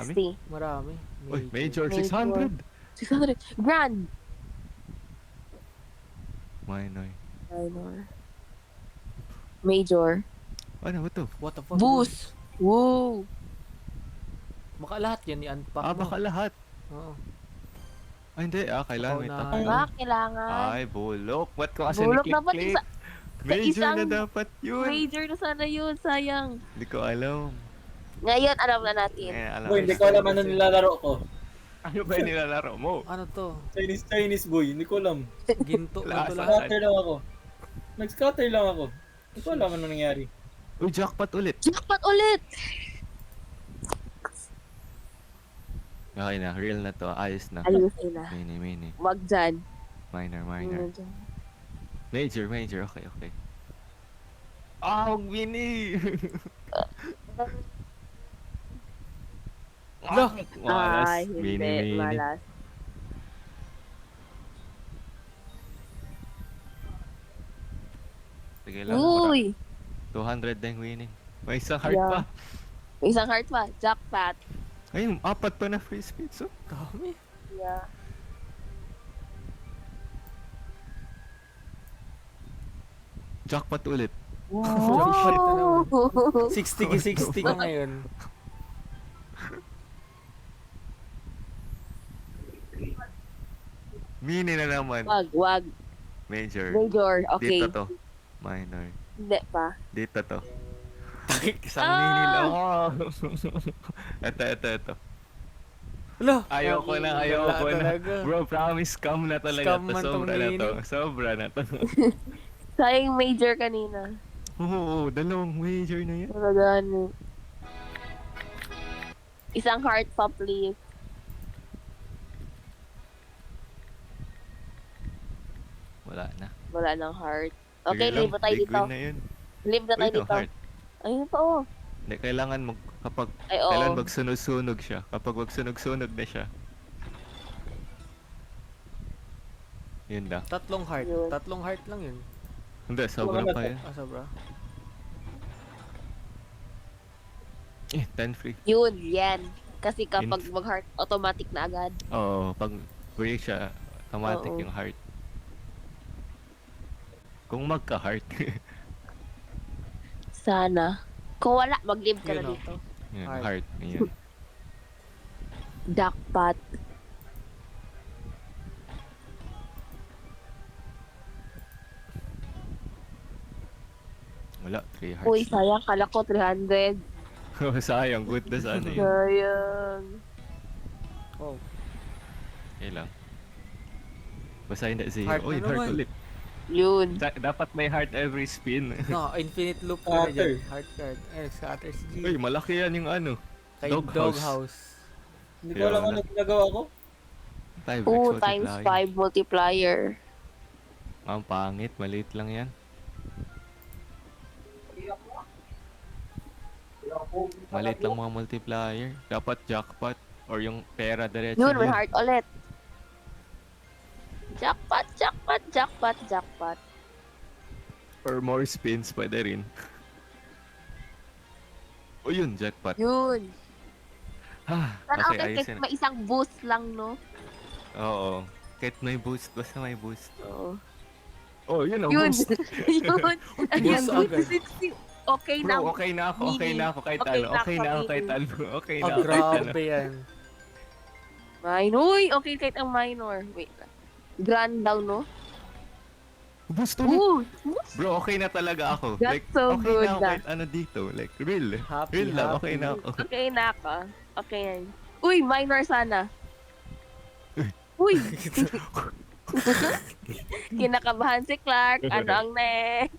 360. Marami. Uy, Major, Major. 600. 600. Grand. Minor. Minor. Major. Ano ba to? What the fuck? Boost. Woo. Baka lahat yan i-unpack mo. Baka lahat. Oo. Ay, hindi. Kailangan may Paunahan. tatlo. Kailangan. Ay, bulok. Ba't ko kasi Bulok dapat ni-click-click? Major isang na dapat yun. Major na sana yun. Sayang. Hindi ko alam. Ngayon, alam na natin. Alam Boy, hindi ko alam ano nilalaro ko. Ano ba yung nilalaro mo? Ano to? Chinese boy, hindi ko alam. Ginto. Lakas. Ginto lang. Scatter lang ako. Nag-scatter lang ako. Hindi ko alam ano nangyari. Uy, jackpot ulit. Jackpot ulit! Okay na, real na to. Ayos na. Ayusin na. Mini. Wag dyan. Minor. Wag dyan. Major. Okay. Huwag mini! Lah! Malas. Ay, hindi. Malas. Sige lang. Uy! 200 na yung winning. May isang heart Yeah. pa. May isang heart pa. Jackpot. Ayun, 4 pa na free spins. Oh. Dami. Yeah. Jackpot ulit. Jackpot na naman. Wow! 60 ka ngayon. Mini na naman. Wag. Major. Major. Okay. Dito to. Minor. Hindi pa. Dito to. Isang Ah! mini lang. Oh. Ito. Wala. Ayoko na. talaga. Bro, promise, scam na talaga. Scam man tong Sobra na to. Sayang major kanina. Oo, dalawang major na yan. Talaga ano. Isang heart pa, please. Wala nang heart. Okay, Sige lang, leave na tayo big dito. win na yun. Leave na tayo Uy, no dito. heart. Ayun pa oh. Hindi, kailangan kapag Ay, oo. kailan magsunog-sunog siya. Kapag magsunog-sunog na siya. Yun lang. Tatlong heart. Yun. Tatlong heart lang yun. Hindi, sobra Wala pa to. yan. Sobra. 10 free. Yun, yan. Kasi kapag Inf- mag-heart, automatic na agad. Oo, pag break siya, automatic Oo. yung heart. Kung magka-heart. Sana. Kung wala, mag-leave ka na Yun, oh. dito. Yan, Heart. heart. Ayan. Jackpot. Wala, 3 hearts. Uy, sayang. Kala ko 300. Sayang, good na sana yun. Sayang. Oh. Okay lang. Basta hindi zero. Heart Uy, na heart naman. ulit. Yun. Dapat may heart every spin. No, infinite loop ka na Scatter. dyan. Heart card. Scatter si G. Uy, malaki yan yung ano. Kay Doghouse. Hindi ko alam ano ginagawa ko. 5x 2 times multiplier. 5 multiplier. Ang pangit, maliit lang yan. Maliit lang mga multiplier. Dapat jackpot or yung pera diretso. Yun, may yun. heart ulit. Jackpot. Or more spins, pwede rin. O yun, jackpot. Yun. Ah, Sana okay, okay, ayos kahit yun. may isang boost lang, no? Oo. Kahit may boost, basta may boost. Oo. Oh, yun ang Yun. boost. Yun. Ayan, Boost agad. okay na. Bro, okay na ako kahit Okay ano. na Okay ako, na ako mini. kahit ano. Okay na Oh, ako kahit ano. grabe yan. Minor. Uy, okay kahit ang minor. Wait lang. Grand daw, no? Boost ulit. Ooh. Bro, okay na talaga ako. That's so okay good na ako na. kahit ano dito. Like, real. Happy, Real lang, happy. okay na ako. Okay na ako. Okay yan. Uy, minor sana. Uy. Kinakabahan si Clark. Ano ang next?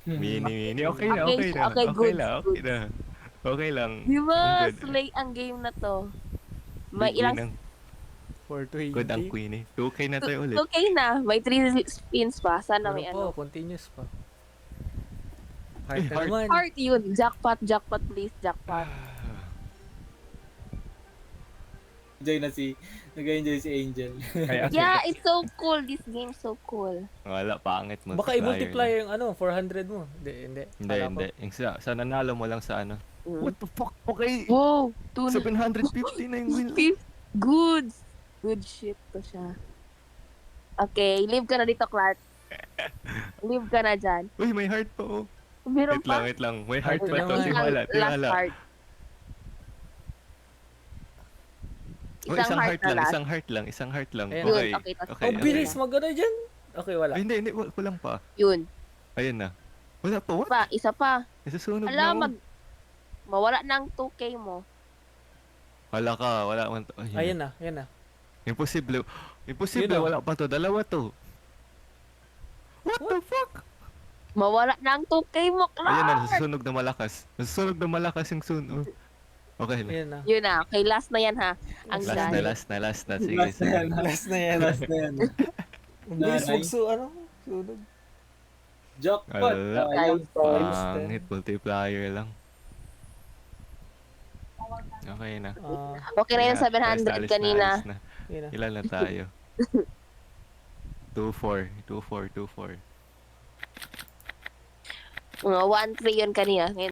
Mini. Okay na, Okay, okay na. okay, good, Okay na. Okay lang. Di ba? I'm good. Slay ang game na to. May Big win ilang... ang- 420. Good ang queen eh. 2K na tayo ulit. Okay na. May 3 spins pa. Sana Ano may po, ano. continuous pa. Heart na heart. naman. Heart yun. Jackpot please. Jackpot. Nag-enjoy si Angel. Kaya, Yeah, it's so cool. This game so cool. Wala, pangit mo. Baka i-multiply yung 400 mo. Hindi. Hindi. Yung sa nanalo mo lang sa What the fuck? Okay. Wow! 750 na yung win. Good! Good shit to siya. Okay, leave ka na dito, Clark. Leave ka na dyan. Uy, may heart pa oh. Meron pa? Wait lang. May heart Ito pa to. naman. Tiwala, Last tiwala. heart. Oh, Isang heart na last. Isang heart lang. Ayan. Okay. Yun, okay, tas- Okay. Ang bilis, maganda dyan. Okay, wala. Ay, hindi. Kulang pa. Yun. Ayun na. Wala pa. What? Isa pa. Nasusunog na Alam, ako. mawala ng 2K mo. Wala ka. Wala man. Ayan na, ayan na. Imposible. Imposible. Yun, oh. Wala pa to. Dalawa to. What the fuck? Mawala ng 2K mo, Clark! Ayan na. Nasusunog na malakas. Nasusunog na malakas yung sunog. Okay na. Ayan na. Yun na. Okay, last na yan ha. Ang Last dami. na, last na, last na. Sige, Last na sige. yan. Last na yan. Last na yan. Ang bilis Nanay. sunog. Jackpot. Ala. Ayun. Hit multiplier lang. Okay na. Okay na yung Alis 700 kanina. alis na. Ayan na. Ilan na tayo? 2-4. 2-4. 2-4. 1-3 yun kanina. Ngayon,